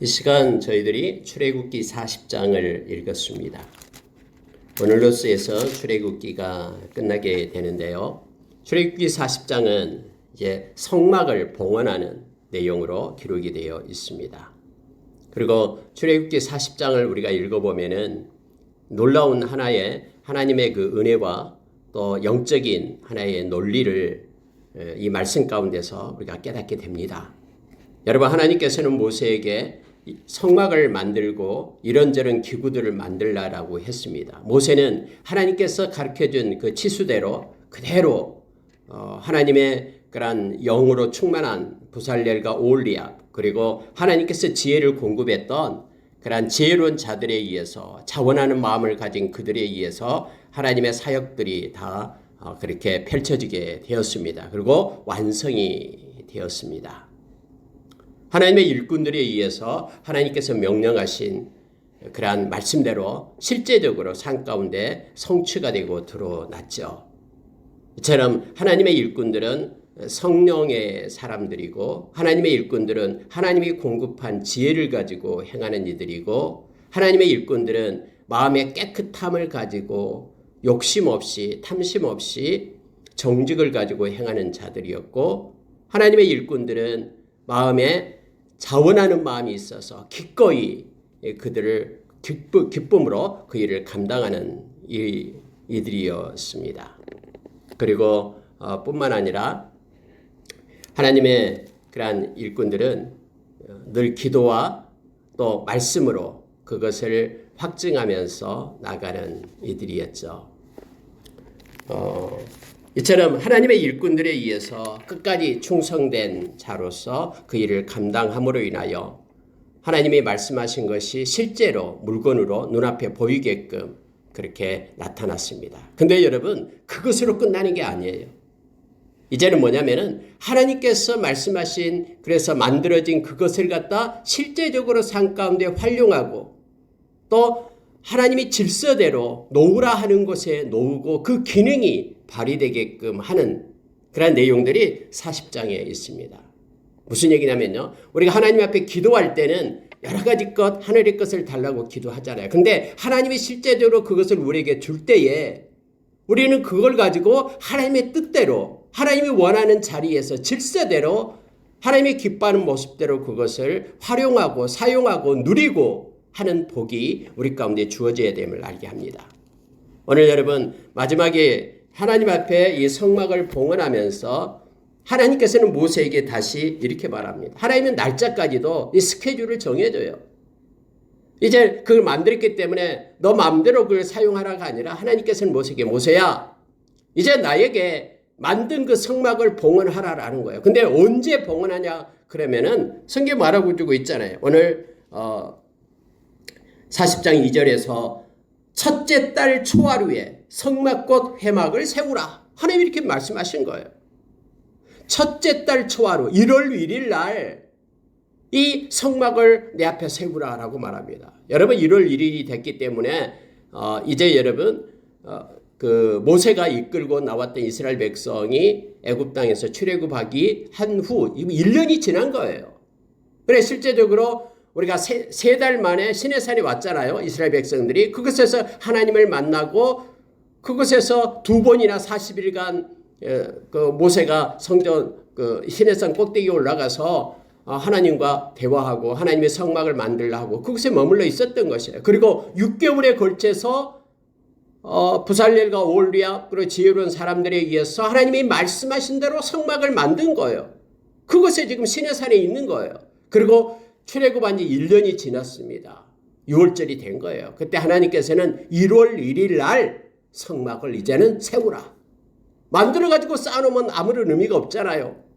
이 시간 저희들이 출애굽기 40장을 읽었습니다. 오늘로서에서 출애굽기가 끝나게 되는데요. 출애굽기 40장은 이제 성막을 봉헌하는 내용으로 기록이 되어 있습니다. 그리고 출애굽기 40장을 우리가 읽어보면은 놀라운 하나의 하나님의 그 은혜와 또 영적인 하나의 논리를 이 말씀 가운데서 우리가 깨닫게 됩니다. 여러분, 하나님께서는 모세에게 성막을 만들고 이런저런 기구들을 만들라라고 했습니다. 모세는 하나님께서 가르쳐준 그 치수대로 그대로 하나님의 그런 영으로 충만한 부살렐과 오홀리압, 그리고 하나님께서 지혜를 공급했던 그런 지혜로운 자들에 의해서 자원하는 마음을 가진 그들에 의해서 하나님의 사역들이 다 그렇게 펼쳐지게 되었습니다. 그리고 완성이 되었습니다. 하나님의 일꾼들에 의해서 하나님께서 명령하신 그러한 말씀대로 실제적으로 산 가운데 성취가 되고 드러났죠. 이처럼 하나님의 일꾼들은 성령의 사람들이고, 하나님의 일꾼들은 하나님이 공급한 지혜를 가지고 행하는 이들이고, 하나님의 일꾼들은 마음의 깨끗함을 가지고 욕심 없이 탐심 없이 정직을 가지고 행하는 자들이었고, 하나님의 일꾼들은 마음에 자원하는 마음이 있어서 기꺼이 그들을 기쁨으로 그 일을 감당하는 이들이었습니다. 그리고 뿐만 아니라 하나님의 그러한 일꾼들은 늘 기도와 또 말씀으로 그것을 확증하면서 나가는 이들이었죠. 이처럼 하나님의 일꾼들에 의해서 끝까지 충성된 자로서 그 일을 감당함으로 인하여 하나님이 말씀하신 것이 실제로 물건으로 눈앞에 보이게끔 그렇게 나타났습니다. 근데 여러분, 그것으로 끝나는 게 아니에요. 이제는 뭐냐면은 하나님께서 말씀하신, 그래서 만들어진 그것을 갖다 실제적으로 삶 가운데 활용하고, 또 하나님이 질서대로 놓으라 하는 곳에 놓고 그 기능이 발휘되게끔 하는 그런 내용들이 40장에 있습니다. 무슨 얘기냐면요, 우리가 하나님 앞에 기도할 때는 여러 가지 것, 하늘의 것을 달라고 기도하잖아요. 근데 하나님이 실제적으로 그것을 우리에게 줄 때에 우리는 그걸 가지고 하나님의 뜻대로, 하나님이 원하는 자리에서 질서대로, 하나님이 기뻐하는 모습대로 그것을 활용하고 사용하고 누리고 하는 복이 우리 가운데 주어져야 됨을 알게 합니다. 오늘 여러분, 마지막에 하나님 앞에 이 성막을 봉헌하면서 하나님께서는 모세에게 다시 이렇게 말합니다. 하나님은 날짜까지도 이 스케줄을 정해줘요. 이제 그걸 만들었기 때문에 너 마음대로 그걸 사용하라가 아니라 하나님께서는 모세에게, 모세야, 이제 나에게 만든 그 성막을 봉헌하라라는 거예요. 근데 언제 봉헌하냐 그러면은 성경 말하고 주고 있잖아요. 오늘 40장 2절에서 첫째 달 초하루에 성막꽃 회막을 세우라. 하나님이 이렇게 말씀하신 거예요. 첫째 달 초하루 1월 1일 날 이 성막을 내 앞에 세우라라고 말합니다. 여러분, 1월 1일이 됐기 때문에 이제 여러분 그 모세가 이끌고 나왔던 이스라엘 백성이 애굽 땅에서 출애굽하기 한 후 1년이 지난 거예요. 그래 실제적으로 우리가 세 달 만에 시내산에 왔잖아요. 이스라엘 백성들이 그곳에서 하나님을 만나고 그곳에서 2번이나 40일간 그 모세가 성전 그 시내산 꼭대기에 올라가서 하나님과 대화하고 하나님의 성막을 만들라고 그곳에 머물러 있었던 것이에요. 그리고 6개월에 걸쳐서 부살렐과 오홀리압 그리고 지혜로운 사람들에 의해서 하나님이 말씀하신 대로 성막을 만든 거예요. 그곳에 지금 시내산에 있는 거예요. 그리고 출애굽한 지 1년이 지났습니다. 6월절이 된 거예요. 그때 하나님께서는 1월 1일 날 성막을 이제는 세우라. 만들어가지고 쌓아놓으면 아무런 의미가 없잖아요.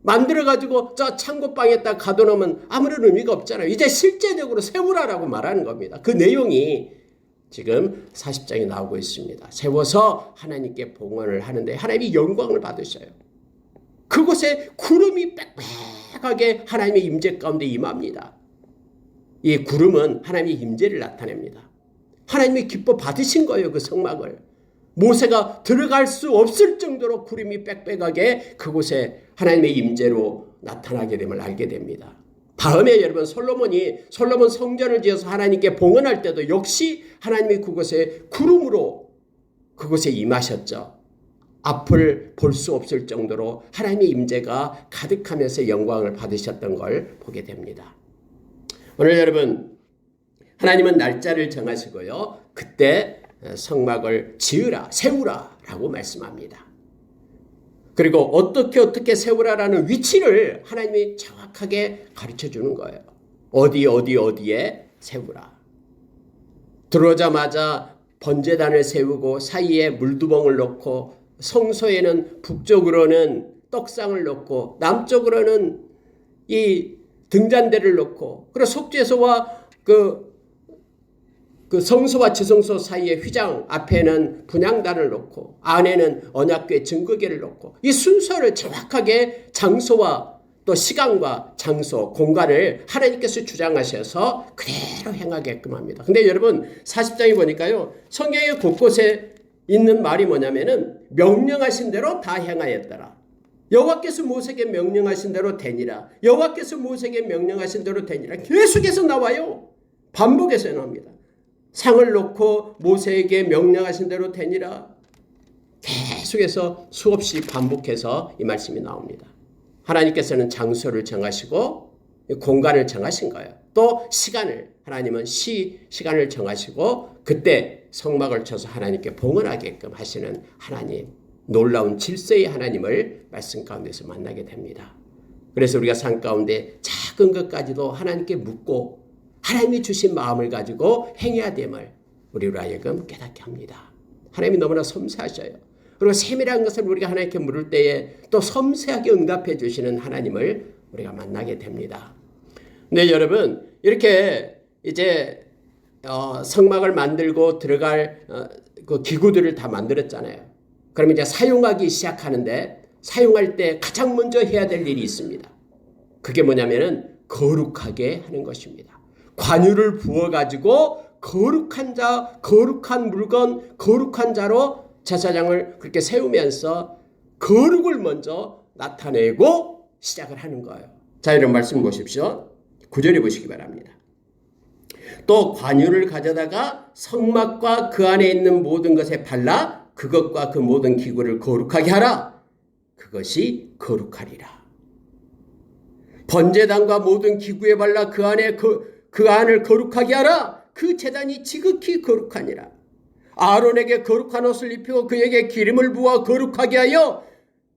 만들어가지고 저 창고방에다 가둬놓으면 아무런 의미가 없잖아요. 이제 실제적으로 세우라라고 말하는 겁니다. 그 내용이 지금 40장에 나오고 있습니다. 세워서 하나님께 봉헌을 하는데 하나님이 영광을 받으셔요. 그곳에 구름이 빽빽하게 하나님의 임재 가운데 임합니다. 이 구름은 하나님의 임재를 나타냅니다. 하나님이 기뻐 받으신 거예요. 그 성막을. 모세가 들어갈 수 없을 정도로 구름이 빽빽하게 그곳에 하나님의 임재로 나타나게 됨을 알게 됩니다. 다음에 여러분 솔로몬 성전을 지어서 하나님께 봉헌할 때도 역시 하나님이 그곳에 구름으로 그곳에 임하셨죠. 앞을 볼 수 없을 정도로 하나님의 임재가 가득하면서 영광을 받으셨던 걸 보게 됩니다. 오늘 여러분 하나님은 날짜를 정하시고요. 그때 성막을 지으라, 세우라 라고 말씀합니다. 그리고 어떻게 세우라라는 위치를 하나님이 정확하게 가르쳐 주는 거예요. 어디에 세우라. 들어오자마자 번제단을 세우고 사이에 물두멍을 놓고 성소에는 북쪽으로는 떡상을 놓고 남쪽으로는 이 등잔대를 놓고 그리고 속죄소와 그 성소와 지성소 사이에 휘장 앞에는 분향단을 놓고 안에는 언약궤 증거궤를 놓고 이 순서를 정확하게 장소와 또 시간과 장소, 공간을 하나님께서 주장하셔서 그대로 행하게끔 합니다. 근데 여러분 40장에 보니까요. 성경의 곳곳에 있는 말이 뭐냐면은 명령하신 대로 다 행하였더라. 여호와께서 모세에게 명령하신 대로 되니라. 여호와께서 모세에게 명령하신 대로 되니라. 계속해서 나와요. 반복해서 나옵니다. 상을 놓고 모세에게 명령하신 대로 되니라. 계속해서 수없이 반복해서 이 말씀이 나옵니다. 하나님께서는 장소를 정하시고 공간을 정하신 거예요. 또 시간을 하나님은 시간을 정하시고 그때 성막을 쳐서 하나님께 봉헌하게끔 하시는 하나님, 놀라운 질서의 하나님을 말씀 가운데서 만나게 됩니다. 그래서 우리가 삶 가운데 작은 것까지도 하나님께 묻고 하나님이 주신 마음을 가지고 행해야 됨을 우리로 하여금 깨닫게 합니다. 하나님이 너무나 섬세하셔요. 그리고 세밀한 것을 우리가 하나님께 물을 때에 또 섬세하게 응답해 주시는 하나님을 우리가 만나게 됩니다. 네, 여러분 이렇게 이제 성막을 만들고 들어갈 그 기구들을 다 만들었잖아요. 그러면 이제 사용하기 시작하는데 사용할 때 가장 먼저 해야 될 일이 있습니다. 그게 뭐냐면은 거룩하게 하는 것입니다. 관유를 부어가지고 거룩한 자, 거룩한 물건, 거룩한 자로 제사장을 그렇게 세우면서 거룩을 먼저 나타내고 시작을 하는 거예요. 자, 이런 말씀 보십시오. 9절에 보시기 바랍니다. 또 관유를 가져다가 성막과 그 안에 있는 모든 것에 발라 그것과 그 모든 기구를 거룩하게 하라. 그것이 거룩하리라. 번제단과 모든 기구에 발라 그 안을 거룩하게 하라. 그 제단이 지극히 거룩하니라. 아론에게 거룩한 옷을 입히고 그에게 기름을 부어 거룩하게 하여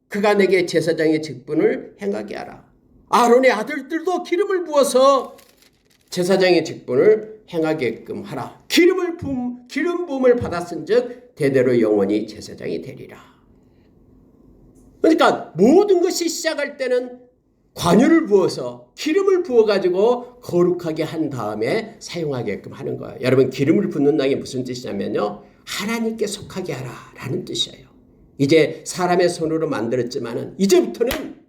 그가 내게 제사장의 직분을 행하게 하라. 아론의 아들들도 기름을 부어서 제사장의 직분을 행하게끔 하라. 기름 부음을 받았은즉 대대로 영원히 제사장이 되리라. 그러니까 모든 것이 시작할 때는 관유를 부어서 기름을 부어가지고 거룩하게 한 다음에 사용하게끔 하는 거예요. 여러분 기름을 붓는다는 게 무슨 뜻이냐면요. 하나님께 속하게 하라 라는 뜻이에요. 이제 사람의 손으로 만들었지만은 이제부터는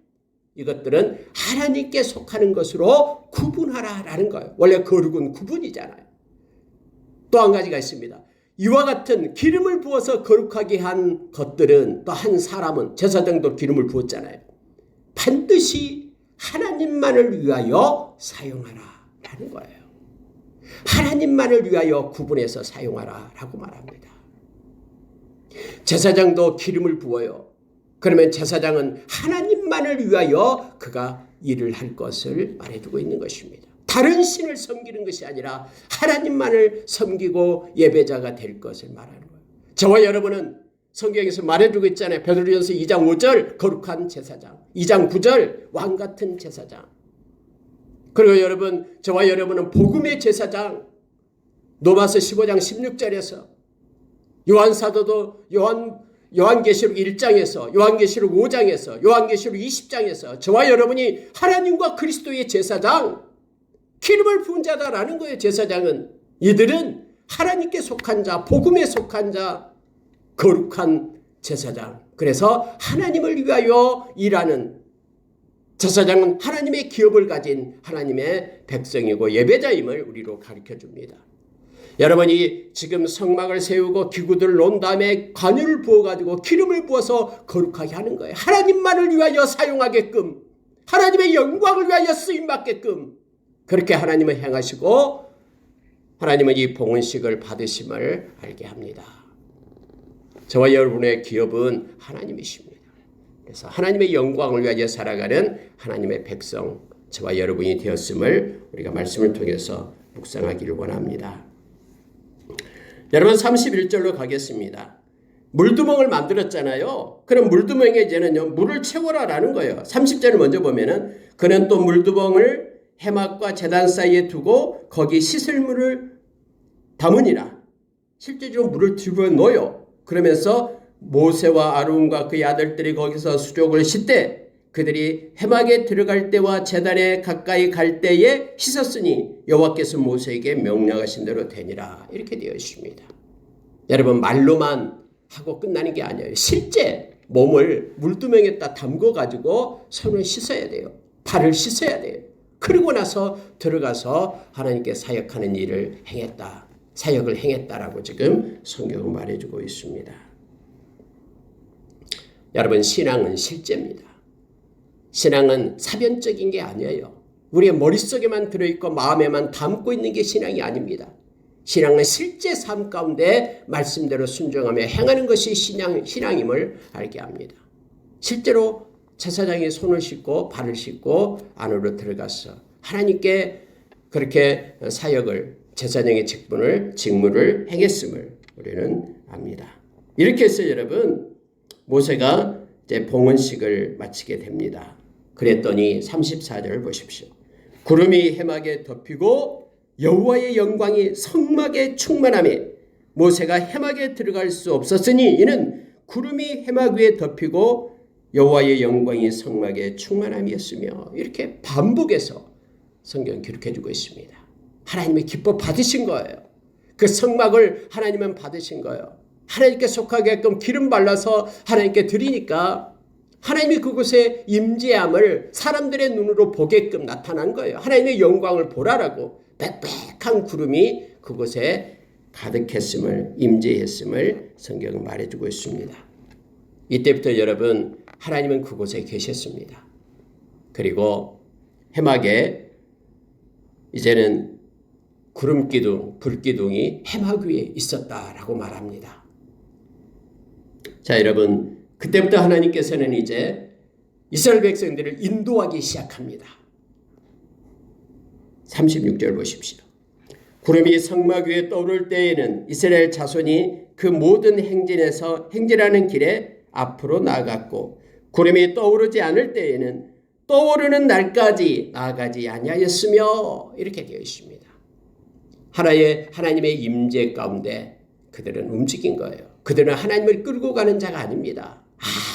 이것들은 하나님께 속하는 것으로 구분하라 라는 거예요. 원래 거룩은 구분이잖아요. 또 한 가지가 있습니다. 이와 같은 기름을 부어서 거룩하게 한 것들은 또 한 사람은 제사장도 기름을 부었잖아요. 반드시 하나님만을 위하여 사용하라 라는 거예요. 하나님만을 위하여 구분해서 사용하라 라고 말합니다. 제사장도 기름을 부어요. 그러면 제사장은 하나님만을 위하여 그가 일을 할 것을 말해주고 있는 것입니다. 다른 신을 섬기는 것이 아니라 하나님만을 섬기고 예배자가 될 것을 말하는 거예요. 저와 여러분은 성경에서 말해주고 있잖아요. 베드로전서 2장 5절 거룩한 제사장, 2장 9절 왕같은 제사장. 그리고 여러분, 저와 여러분은 복음의 제사장. 로마서 15장 16절에서 요한사도도 요한계시록 1장에서 요한계시록 5장에서 요한계시록 20장에서 저와 여러분이 하나님과 그리스도의 제사장, 기름을 부은 자다라는 거예요. 제사장은 이들은 하나님께 속한 자, 복음에 속한 자, 거룩한 제사장. 그래서 하나님을 위하여 일하는 제사장은 하나님의 기업을 가진 하나님의 백성이고 예배자임을 우리로 가르쳐줍니다. 여러분이 지금 성막을 세우고 기구들을 놓은 다음에 관유를 부어가지고 기름을 부어서 거룩하게 하는 거예요. 하나님만을 위하여 사용하게끔, 하나님의 영광을 위하여 쓰임받게끔 그렇게 하나님은 행하시고 하나님은 이 봉헌식을 받으심을 알게 합니다. 저와 여러분의 기업은 하나님이십니다. 그래서 하나님의 영광을 위하여 살아가는 하나님의 백성, 저와 여러분이 되었음을 우리가 말씀을 통해서 묵상하기를 원합니다. 여러분 31절로 가겠습니다. 물두멍을 만들었잖아요. 그럼 물두멍에 이제는요, 물을 채워라라는 거예요. 30절을 먼저 보면은 그는 또 물두멍을 해막과 제단 사이에 두고 거기 씻을 물을 담으니라. 실제적으로 물을 집어 넣어요. 그러면서 모세와 아론과 그의 아들들이 거기서 수족을 씻되 그들이 해막에 들어갈 때와 제단에 가까이 갈 때에 씻었으니 여호와께서 모세에게 명령하신 대로 되니라. 이렇게 되어 있습니다. 여러분 말로만 하고 끝나는 게 아니에요. 실제 몸을 물두멍에다 담궈가지고 손을 씻어야 돼요. 발을 씻어야 돼요. 그러고 나서 들어가서 하나님께 사역하는 일을 행했다. 사역을 행했다라고 지금 성경은 말해주고 있습니다. 여러분 신앙은 실제입니다. 신앙은 사변적인 게 아니에요. 우리의 머릿속에만 들어있고 마음에만 담고 있는 게 신앙이 아닙니다. 신앙은 실제 삶 가운데 말씀대로 순종하며 행하는 것이 신앙임을 알게 합니다. 실제로 제사장이 손을 씻고 발을 씻고 안으로 들어가서 하나님께 그렇게 사역을 제사장의 직무를 행했음을 우리는 압니다. 이렇게 해서 여러분 모세가 이제 봉헌식을 마치게 됩니다. 그랬더니 34절 보십시오. 구름이 해막에 덮이고 여호와의 영광이 성막에 충만하며 모세가 해막에 들어갈 수 없었으니 이는 구름이 해막 위에 덮이고 여호와의 영광이 성막에 충만함이었으며 이렇게 반복해서 성경 기록해주고 있습니다. 하나님의 기뻐 받으신 거예요. 그 성막을 하나님은 받으신 거예요. 하나님께 속하게끔 기름 발라서 하나님께 드리니까 하나님이 그곳에 임재함을 사람들의 눈으로 보게끔 나타난 거예요. 하나님의 영광을 보라라고 빽빽한 구름이 그곳에 가득했음을 임재했음을 성경은 말해주고 있습니다. 이때부터 여러분 하나님은 그곳에 계셨습니다. 그리고 해막에 이제는 구름기둥, 불기둥이 해막 위에 있었다라고 말합니다. 자 여러분 그때부터 하나님께서는 이제 이스라엘 백성들을 인도하기 시작합니다. 36절 보십시오. 구름이 성막 위에 떠오를 때에는 이스라엘 자손이 그 모든 행진하는 길에 앞으로 나아갔고 구름이 떠오르지 않을 때에는 떠오르는 날까지 나아가지 아니하였으며 이렇게 되어 있습니다. 하나님의 임재 가운데 그들은 움직인 거예요. 그들은 하나님을 끌고 가는 자가 아닙니다.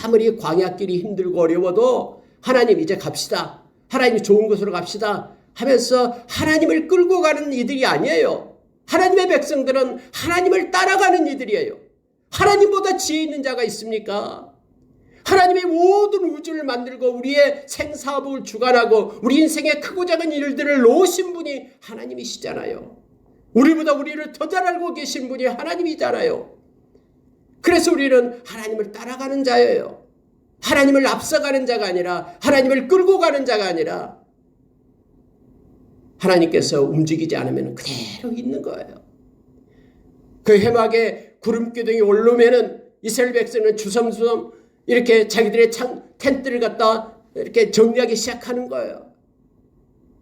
아무리 광야길이 힘들고 어려워도 하나님 이제 갑시다. 하나님 좋은 곳으로 갑시다 하면서 하나님을 끌고 가는 이들이 아니에요. 하나님의 백성들은 하나님을 따라가는 이들이에요. 하나님보다 지혜 있는 자가 있습니까? 하나님의 모든 우주를 만들고 우리의 생사업을 주관하고 우리 인생의 크고 작은 일들을 놓으신 분이 하나님이시잖아요. 우리보다 우리를 더 잘 알고 계신 분이 하나님이잖아요. 그래서 우리는 하나님을 따라가는 자예요. 하나님을 앞서가는 자가 아니라 하나님을 끌고 가는 자가 아니라 하나님께서 움직이지 않으면 그대로 있는 거예요. 그 해막에 구름기둥이 오르면은 이스라엘 백성은 주섬주섬 이렇게 자기들의 텐트를 갖다 이렇게 정리하기 시작하는 거예요.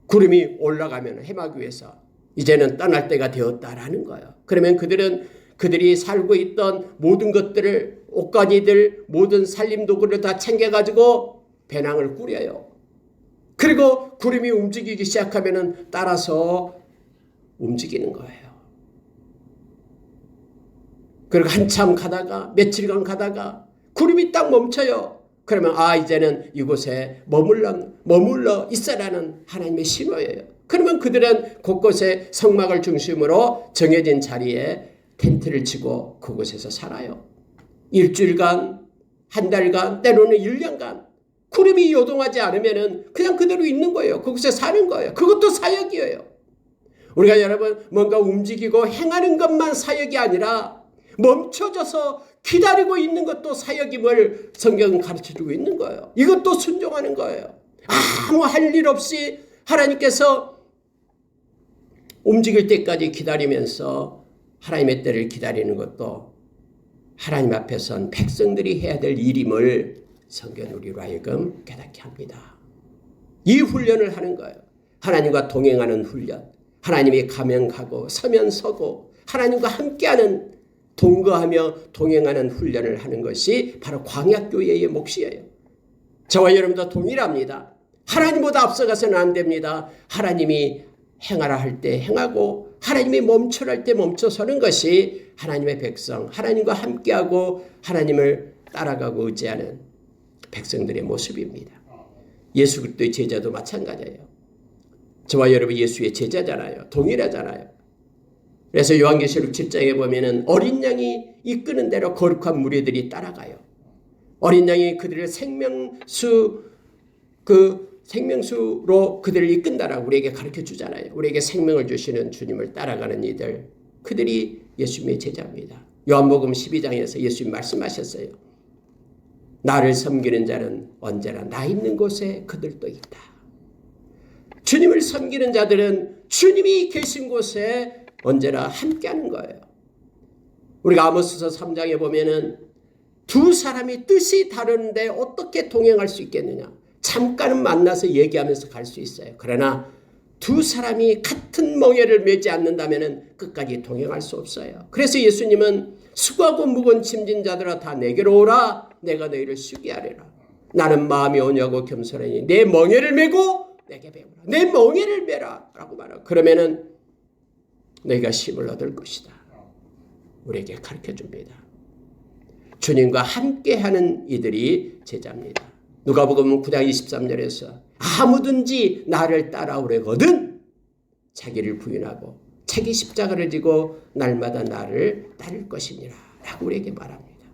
구름이 올라가면 해막 위에서 이제는 떠날 때가 되었다라는 거예요. 그러면 그들이 살고 있던 모든 것들을 옷가니들 모든 살림 도구를 다 챙겨가지고 배낭을 꾸려요. 그리고 구름이 움직이기 시작하면 따라서 움직이는 거예요. 그리고 한참 가다가 며칠간 가다가 구름이 딱 멈춰요. 그러면 이제는 이곳에 머물러 있어라는 하나님의 신호예요. 그러면 그들은 곳곳에 성막을 중심으로 정해진 자리에 텐트를 치고 그곳에서 살아요. 일주일간, 한 달간, 때로는 1년간 구름이 요동하지 않으면 그냥 그대로 있는 거예요. 그곳에 사는 거예요. 그것도 사역이에요. 우리가 여러분 뭔가 움직이고 행하는 것만 사역이 아니라 멈춰져서 기다리고 있는 것도 사역임을 성경은 가르쳐주고 있는 거예요. 이것도 순종하는 거예요. 아무 할 일 없이 하나님께서 움직일 때까지 기다리면서 하나님의 때를 기다리는 것도 하나님 앞에 선 백성들이 해야 될 일임을 성경은 우리로 하여금 깨닫게 합니다. 이 훈련을 하는 거예요. 하나님과 동행하는 훈련. 하나님이 가면 가고 서면 서고 하나님과 함께하는 동거하며 동행하는 훈련을 하는 것이 바로 광야교회의 몫이에요. 저와 여러분도 동일합니다. 하나님보다 앞서가서는 안 됩니다. 하나님이 행하라 할 때 행하고 하나님이 멈춰라 할 때 멈춰서는 것이 하나님의 백성, 하나님과 함께하고 하나님을 따라가고 의지하는 백성들의 모습입니다. 예수 그리스도의 제자도 마찬가지예요. 저와 여러분 예수의 제자잖아요. 동일하잖아요. 그래서 요한계시록 7장에 보면은 어린 양이 이끄는 대로 거룩한 무리들이 따라가요. 어린 양이 그들을 생명수로 그들을 이끈다라고 우리에게 가르쳐 주잖아요. 우리에게 생명을 주시는 주님을 따라가는 이들, 그들이 예수님의 제자입니다. 요한복음 12장에서 예수님 말씀하셨어요. 나를 섬기는 자는 언제나 나 있는 곳에 그들도 있다. 주님을 섬기는 자들은 주님이 계신 곳에 언제나 함께하는 거예요. 우리가 아모스서 3장에 보면은 두 사람이 뜻이 다른데 어떻게 동행할 수 있겠느냐. 잠깐은 만나서 얘기하면서 갈 수 있어요. 그러나 두 사람이 같은 멍에를 매지 않는다면 끝까지 동행할 수 없어요. 그래서 예수님은 수고하고 무거운 짐진 자들아 다 내게로 오라. 내가 너희를 쉬게 하리라. 나는 마음이 온유하고 겸손하니 내 멍에를 메고 내게 배우라. 내 멍에를 메라 라고 말하고 그러면은 너희가 힘을 얻을 것이다. 우리에게 가르쳐 줍니다. 주님과 함께하는 이들이 제자입니다. 누가복음 9장 23절에서 아무든지 나를 따라오려거든 자기를 부인하고 자기 십자가를 지고 날마다 나를 따를 것이니라 라고 우리에게 말합니다.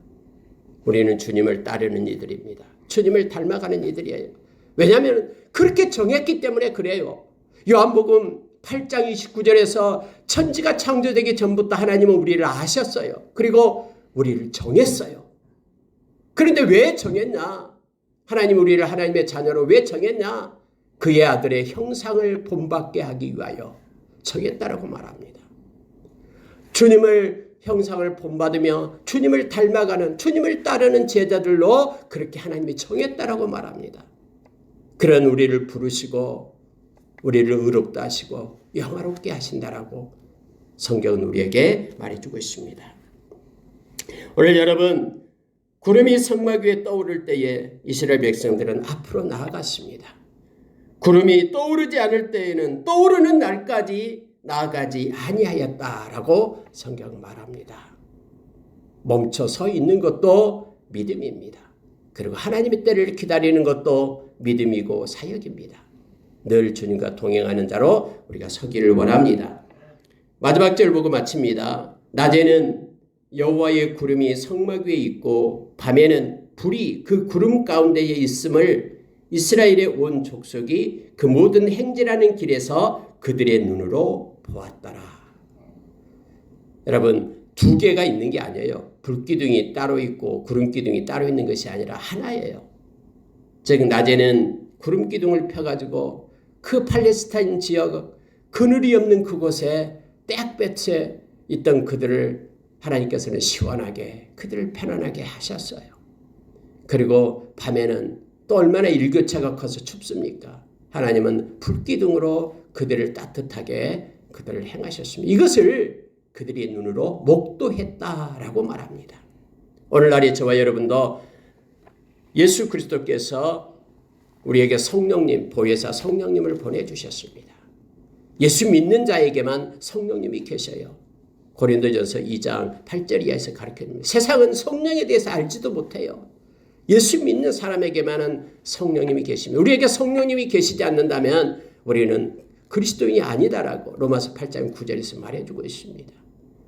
우리는 주님을 따르는 이들입니다. 주님을 닮아가는 이들이에요. 왜냐하면 그렇게 정했기 때문에 그래요. 요한복음 8장 29절에서 천지가 창조되기 전부터 하나님은 우리를 아셨어요. 그리고 우리를 정했어요. 그런데 왜 정했냐? 하나님 우리를 하나님의 자녀로 왜 정했냐? 그의 아들의 형상을 본받게 하기 위하여 정했다라고 말합니다. 주님을 형상을 본받으며 주님을 닮아가는 주님을 따르는 제자들로 그렇게 하나님이 정했다라고 말합니다. 그런 우리를 부르시고 우리를 의롭다 하시고 영화롭게 하신다라고 성경은 우리에게 말해주고 있습니다. 오늘 여러분 구름이 성막 위에 떠오를 때에 이스라엘 백성들은 앞으로 나아갔습니다. 구름이 떠오르지 않을 때에는 떠오르는 날까지 나아가지 아니하였다라고 성경은 말합니다. 멈춰 서 있는 것도 믿음입니다. 그리고 하나님의 때를 기다리는 것도 믿음이고 사역입니다. 늘 주님과 동행하는 자로 우리가 서기를 원합니다. 마지막 절 보고 마칩니다. 낮에는 여호와의 구름이 성막 위에 있고 밤에는 불이 그 구름 가운데에 있음을 이스라엘의 온 족속이 그 모든 행진하는 길에서 그들의 눈으로 보았더라. 여러분 두 개가 있는 게 아니에요. 불기둥이 따로 있고 구름기둥이 따로 있는 것이 아니라 하나예요. 즉 낮에는 구름기둥을 펴가지고 그 팔레스타인 지역 그늘이 없는 그곳에 떼약볕에 있던 그들을 하나님께서는 시원하게 그들을 편안하게 하셨어요. 그리고 밤에는 또 얼마나 일교차가 커서 춥습니까? 하나님은 불기둥으로 그들을 따뜻하게 그들을 행하셨습니다. 이것을 그들이 눈으로 목도했다라고 말합니다. 오늘날의 저와 여러분도 예수 그리스도께서 우리에게 성령님, 보혜사 성령님을 보내주셨습니다. 예수 믿는 자에게만 성령님이 계셔요. 고린도전서 2장 8절 이하에서 가르쳐줍니다. 세상은 성령에 대해서 알지도 못해요. 예수 믿는 사람에게만은 성령님이 계십니다. 우리에게 성령님이 계시지 않는다면 우리는 그리스도인이 아니다라고 로마서 8장 9절에서 말해주고 있습니다.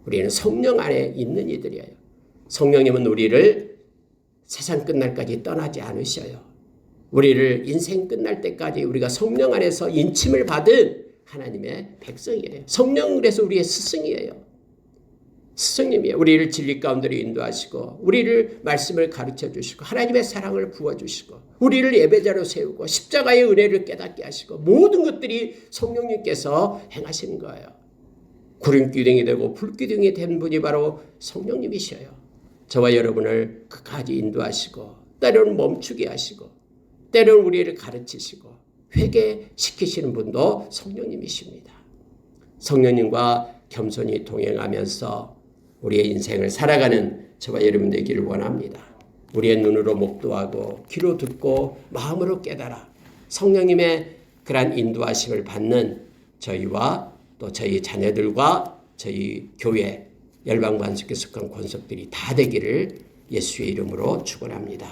우리는 성령 안에 있는 이들이에요. 성령님은 우리를 세상 끝날까지 떠나지 않으셔요. 우리를 인생 끝날 때까지 우리가 성령 안에서 인침을 받은 하나님의 백성이에요. 성령 그래서 우리의 스승이에요. 스승님이에요. 우리를 진리 가운데로 인도하시고 우리를 말씀을 가르쳐 주시고 하나님의 사랑을 부어주시고 우리를 예배자로 세우고 십자가의 은혜를 깨닫게 하시고 모든 것들이 성령님께서 행하시는 거예요. 구름기둥이 되고 불기둥이 된 분이 바로 성령님이셔요. 저와 여러분을 끝까지 인도하시고 때로는 멈추게 하시고 때로는 우리를 가르치시고 회개시키시는 분도 성령님이십니다. 성령님과 겸손히 동행하면서 우리의 인생을 살아가는 저와 여러분 되기를 원합니다. 우리의 눈으로 목도하고 귀로 듣고 마음으로 깨달아 성령님의 그러한 인도하심을 받는 저희와 또 저희 자녀들과 저희 교회 열방반석교 속한 권속들이 다 되기를 예수의 이름으로 축원합니다.